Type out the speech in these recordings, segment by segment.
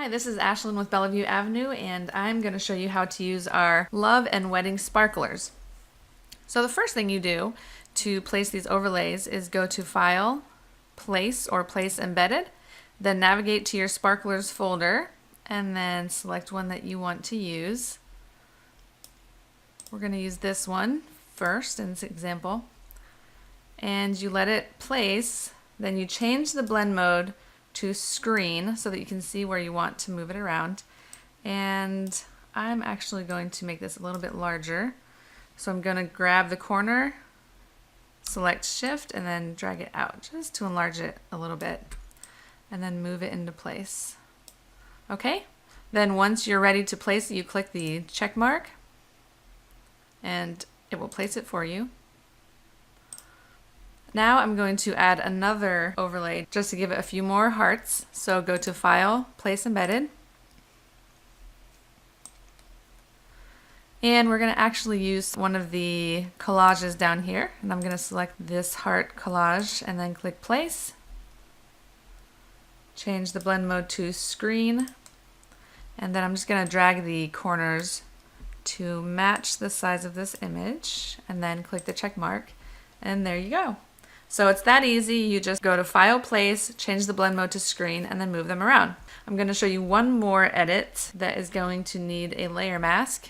Hi, this is Ashlyn with Bellevue Avenue, and I'm going to show you how to use our love and wedding sparklers. So the first thing you do to place these overlays is go to File, Place or Place Embedded, then navigate to your sparklers folder, and then select one that you want to use. We're going to use this one first in this example. And you let it place, then you change the blend mode to screen so that you can see where you want to move it around. And I'm actually going to make this a little bit larger. So I'm going to grab the corner, select shift, and then drag it out just to enlarge it a little bit, and then move it into place. Okay, then once you're ready to place it, you click the check mark and it will place it for you. Now I'm going to add another overlay just to give it a few more hearts. So go to File, Place Embedded. And we're going to actually use one of the collages down here. And I'm going to select this heart collage and then click Place. Change the blend mode to Screen. And then I'm just going to drag the corners to match the size of this image. And then click the check mark. And there you go. So it's that easy. You just go to File, Place, change the blend mode to Screen, and then move them around. I'm going to show you one more edit that is going to need a layer mask.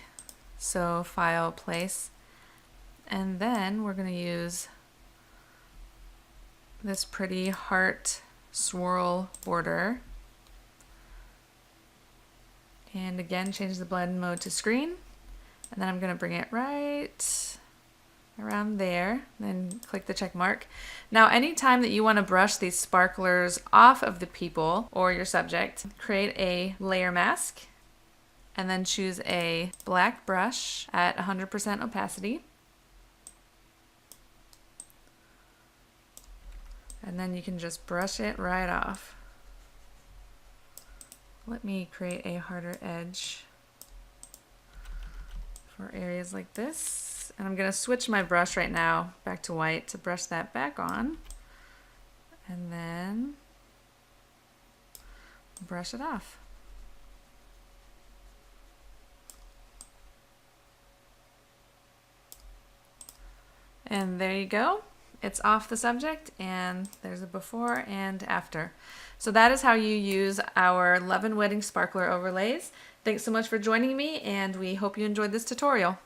So File, Place, and then we're going to use this pretty heart swirl border. And again, change the blend mode to Screen, and then I'm going to bring it right around there, then click the check mark. Now anytime that you want to brush these sparklers off of the people or your subject, create a layer mask and then choose a black brush at 100% opacity. And then you can just brush it right off. Let me create a harder edge for areas like this. And I'm going to switch my brush right now back to white to brush that back on. And then brush it off. And there you go. It's off the subject, and there's a before and after. So that is how you use our Love and Wedding Sparkler overlays. Thanks so much for joining me, and we hope you enjoyed this tutorial.